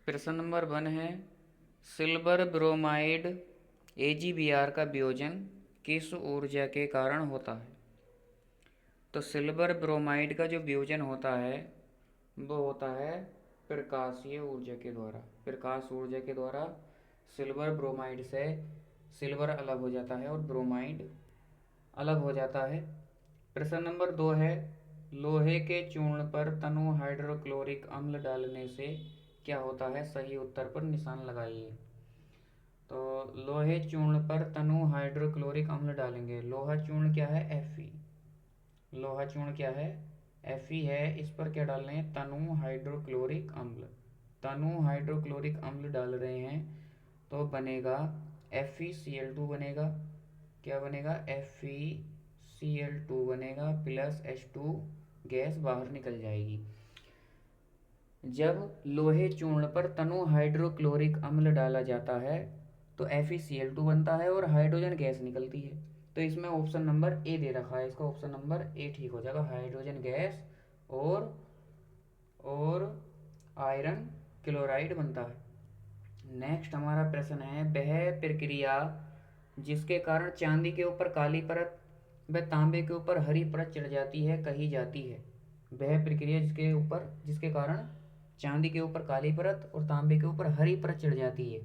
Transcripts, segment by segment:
प्रश्न नंबर 1 है silver bromide AgBr का वियोजन किस ऊर्जा के कारण होता है। तो सिल्वर ब्रोमाइड का जो वियोजन होता है वो होता है प्रकाशीय ऊर्जा के द्वारा। प्रकाश ऊर्जा के द्वारा सिल्वर ब्रोमाइड से सिल्वर अलग हो जाता है और ब्रोमाइड अलग हो जाता है। प्रश्न नंबर 2 है लोहे के चूर्ण पर तनु हाइड्रोक्लोरिक अम्ल डालने से क्या होता है। सही उत्तर पर निशान लगाइए। तो लोहे चूर्ण पर तनु हाइड्रोक्लोरिक अम्ल डालेंगे। लोहा चूर्ण क्या है Fe। लोहा चूर्ण क्या है Fe है। इस पर क्या डाल रहे हैं तनु हाइड्रोक्लोरिक अम्ल। तनु हाइड्रोक्लोरिक अम्ल डाल रहे हैं तो बनेगा FeCl2 बनेगा। क्या बनेगा FeCl2 बनेगा प्लस H2 गैस बाहर निकल जाएगी। जब लोहे चूर्ण पर तनु हाइड्रोक्लोरिक अम्ल डाला जाता है तो FeCl2 बनता है और हाइड्रोजन गैस निकलती है। तो इसमें ऑप्शन नंबर ए दे रखा है, इसका ऑप्शन नंबर ए ठीक हो जाएगा। हाइड्रोजन गैस और आयरन क्लोराइड बनता है। नेक्स्ट हमारा प्रश्न है वह प्रक्रिया जिसके कारण चांदी के ऊपर काली परत व तांबे के ऊपर हरी परत चढ़ जाती है कही जाती है। वह प्रक्रिया जिसके कारण चांदी के ऊपर काली परत और तांबे के ऊपर हरी परत चढ़ जाती है।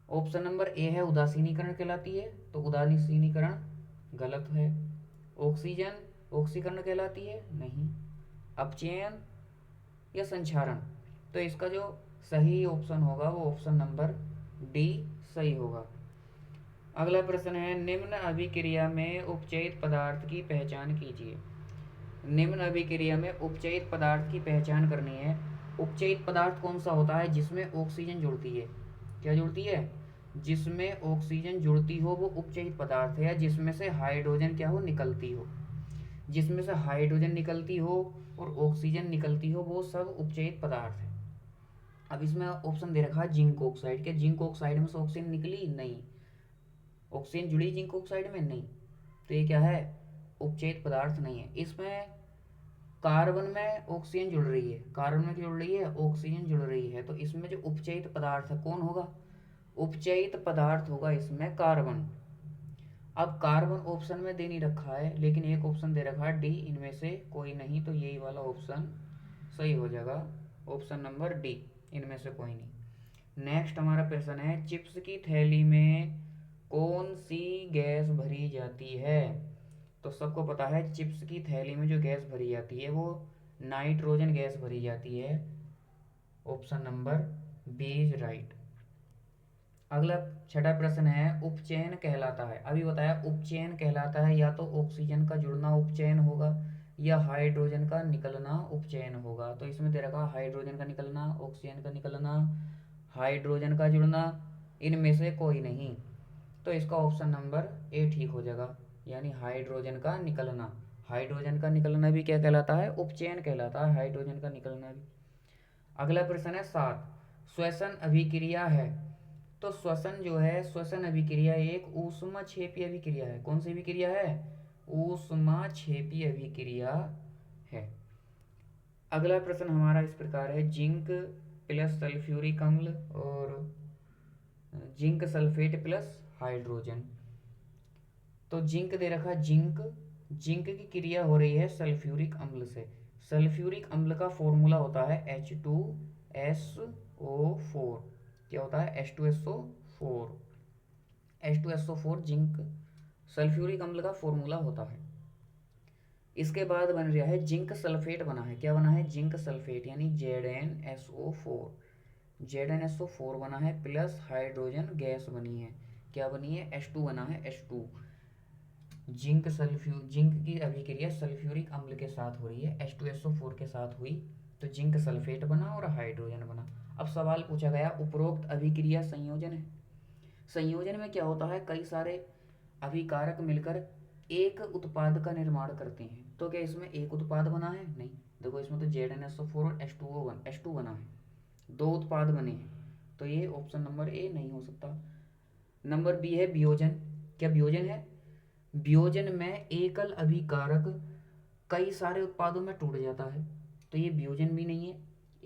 ऑप्शन नंबर ए है उदासीनीकरण कहलाती है। तो उदासीनीकरण गलत है। ऑक्सीजन ऑक्सीकरण कहलाती है नहीं। अपचयन या संक्षारण। तो इसका जो सही ऑप्शन होगा वो ऑप्शन नंबर डी सही होगा। अगला प्रश्न है निम्न अभिक्रिया में उपचयित पदार्थ की पहचान कीजिए। निम्न अभिक्रिया में उपचयित पदार्थ की पहचान करनी है। उपचयित पदार्थ कौन सा होता है जिसमें ऑक्सीजन जुड़ती है। क्या जुड़ती है जिसमें ऑक्सीजन जुड़ती हो वो उपचयित पदार्थ है। या जिसमें से हाइड्रोजन क्या हो निकलती हो। जिसमें से हाइड्रोजन निकलती हो और ऑक्सीजन निकलती हो वो सब उपचयित पदार्थ है। अब इसमें ऑप्शन दे रखा है जिंक ऑक्साइड। क्या जिंक ऑक्साइड में से ऑक्सीजन निकली नहीं। ऑक्सीजन जुड़ी जिंक ऑक्साइड में नहीं। तो ये क्या है उपचयित पदार्थ नहीं है। इसमें कार्बन में ऑक्सीजन जुड़ रही है। कार्बन में क्या जुड़ रही है ऑक्सीजन जुड़ रही है। तो इसमें जो उपचयित पदार्थ है कौन होगा उपचयित पदार्थ होगा इसमें कार्बन। अब कार्बन ऑप्शन में दे नहीं रखा है लेकिन एक ऑप्शन दे रखा है डी इनमें से कोई नहीं। तो यही वाला ऑप्शन सही हो जाएगा ऑप्शन नंबर डी इनमें से कोई नहीं। नेक्स्ट हमारा प्रश्न है चिप्स की थैली में कौन सी गैस भरी जाती है। तो सबको पता है चिप्स की थैली में जो गैस भरी जाती है वो नाइट्रोजन गैस भरी जाती है। Option number B is right. अगला छठा प्रश्न है उपचयन कहलाता है। अभी बताया उपचयन कहलाता है या तो ऑक्सीजन का जुड़ना उपचयन होगा या हाइड्रोजन का निकलना उपचयन होगा। तो इसमें दे रखा हाइड्रोजन का निकलना ऑक्सीजन का निकलना हाइड्रोजन का जुड़ना इनमें से कोई नहीं। तो इसका ऑप्शन नंबर ए ठीक हो जाएगा यानी हाइड्रोजन का निकलना। हाइड्रोजन का निकलना भी क्या कहलाता है उपचयन कहलाता है हाइड्रोजन का निकलना भी। अगला प्रश्न है 7 श्वसन अभिक्रिया है। तो श्वसन जो है श्वसन अभिक्रिया एक ऊष्माक्षेपी अभिक्रिया है। कौन सी अभिक्रिया है ऊष्माक्षेपी अभिक्रिया है। अगला प्रश्न हमारा इस प्रकार है जिंक प्लस सल्फ्यूरिक अम्ल और जिंक सल्फेट प्लस हाइड्रोजन। तो जिंक दे रखा जिंक जिंक की क्रिया हो रही है सल्फ्यूरिक अम्ल से। सल्फ्यूरिक अम्ल का फॉर्मूला होता है H2SO4। क्या होता है H2SO4। H2SO4 जिंक सल्फ्यूरिक अम्ल का फॉर्मूला होता है। इसके बाद बन रहा है जिंक सल्फेट बना है। क्या बना है जिंक सल्फेट यानी ZnSO4। ZnSO4 बना है प्लस हाइड्रोजन गैस बनी है। क्या बनी है H2 बना है H2। जिंक की अभिक्रिया सल्फ्यूरिक अम्ल के साथ हो रही है H2SO4 के साथ हुई तो जिंक सल्फेट बना और हाइड्रोजन बना। अब सवाल पूछा गया उपरोक्त अभिक्रिया संयोजन है। संयोजन में क्या होता है कई सारे अभिकारक मिलकर एक उत्पाद का निर्माण करते हैं। तो क्या इसमें एक उत्पाद बना है नहीं। देखो इसमें तो ZnSO4 और H2 बना है दो उत्पाद बने हैं। तो ये ऑप्शन नंबर ए नहीं हो सकता। नंबर बी है वियोजन। क्या वियोजन है वियोजन में एकल अभिकारक कई सारे उत्पादों में टूट जाता है। तो ये वियोजन भी नहीं है।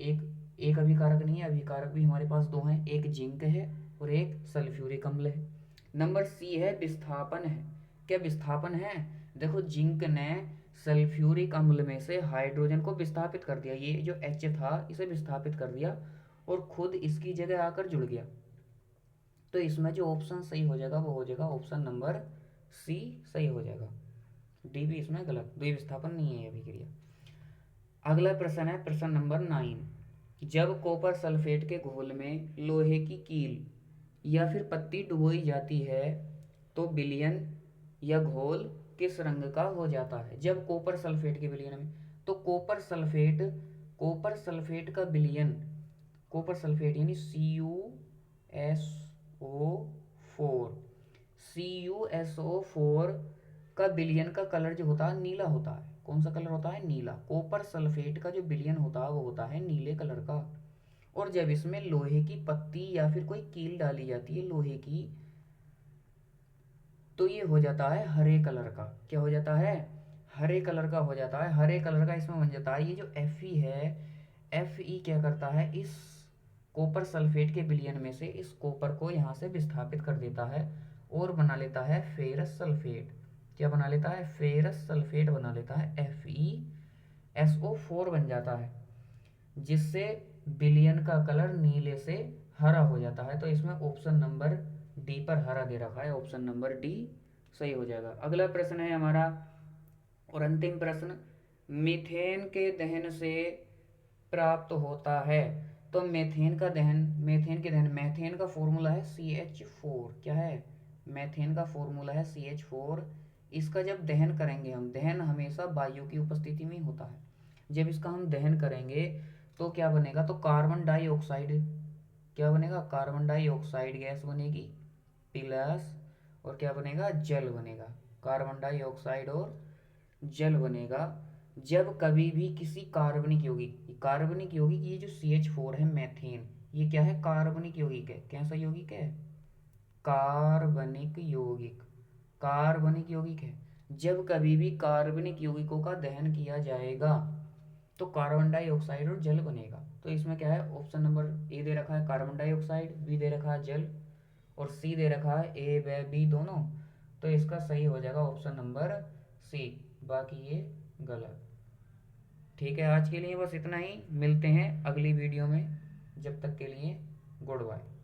एक एक अभिकारक नहीं है, अभिकारक भी हमारे पास दो हैं, एक जिंक है और एक सल्फ्यूरिक अम्ल है। नंबर सी है विस्थापन है। क्या विस्थापन है? देखो जिंक ने सल्फ्यूरिक अम्ल में से हाइड्रोजन को विस्थापित कर दिया, ये जो एच था इसे विस्थापित कर दिया और खुद इसकी जगह आकर जुड़ गया। तो इसमें जो ऑप्शन सही हो जाएगा वो हो जाएगा ऑप्शन नंबर सी सही हो जाएगा। डी भी इसमें गलत, द्विविस्थापन नहीं है ये अभिक्रिया। अगला प्रश्न है प्रश्न नंबर 9। जब कॉपर सल्फेट के घोल में लोहे की कील या फिर पत्ती डुबोई जाती है तो विलयन या घोल किस रंग का हो जाता है? जब कॉपर सल्फेट के विलयन में, तो कॉपर सल्फेट का विलयन, कॉपर सल्फेट यानी CuSO4, CuSO4 का विलयन का कलर जो होता है नीला होता है। कौन सा कलर होता है? नीला। कॉपर सल्फेट का जो विलयन होता है वो होता है नीले कलर का। और जब इसमें लोहे की पत्ती या फिर कोई कील डाली जाती है लोहे की, तो ये हो जाता है हरे कलर का। क्या हो जाता है? हरे कलर का हो जाता है। हरे कलर का इसमें बन जाता है ये जो Fe है, Fe क्या करता है, इस कॉपर सल्फेट के विलयन में से इस कॉपर को यहाँ से विस्थापित कर देता है और बना लेता है फेरस सल्फेट। क्या बना लेता है? फेरस सल्फेट बना लेता है, FeSO4 बन जाता है, जिससे विलयन का कलर नीले से हरा हो जाता है। तो इसमें ऑप्शन नंबर डी पर हरा दे रखा है, ऑप्शन नंबर डी सही हो जाएगा। अगला प्रश्न है हमारा और अंतिम प्रश्न, मीथेन के दहन से प्राप्त होता है। तो मैथेन का फॉर्मूला है CH4। क्या है? मैथेन का फॉर्मूला है CH4। इसका जब दहन करेंगे हम, दहन हमेशा वायु की उपस्थिति में ही होता है, जब इसका हम दहन करेंगे तो क्या बनेगा? तो कार्बन डाइऑक्साइड, क्या बनेगा? कार्बन डाइऑक्साइड गैस बनेगी प्लस, और क्या बनेगा? जल बनेगा। कार्बन डाइऑक्साइड और जल बनेगा। जब कभी भी किसी कार्बनिक यौगिक ये जो CH4 है मैथेन, ये क्या है? कार्बनिक यौगिक है। कैसा यौगिक है? कार्बनिक यौगिक है। जब कभी भी कार्बनिक यौगिकों का दहन किया जाएगा तो कार्बन डाइऑक्साइड और जल बनेगा। तो इसमें क्या है? ऑप्शन नंबर ए दे रखा है कार्बन डाइऑक्साइड, बी दे रखा है जल, और सी दे रखा है ए व बी दोनों। तो इसका सही हो जाएगा ऑप्शन नंबर सी, बाकी ये गलत। ठीक है, आज के लिए बस इतना ही, मिलते हैं अगली वीडियो में, जब तक के लिए गुड बाय।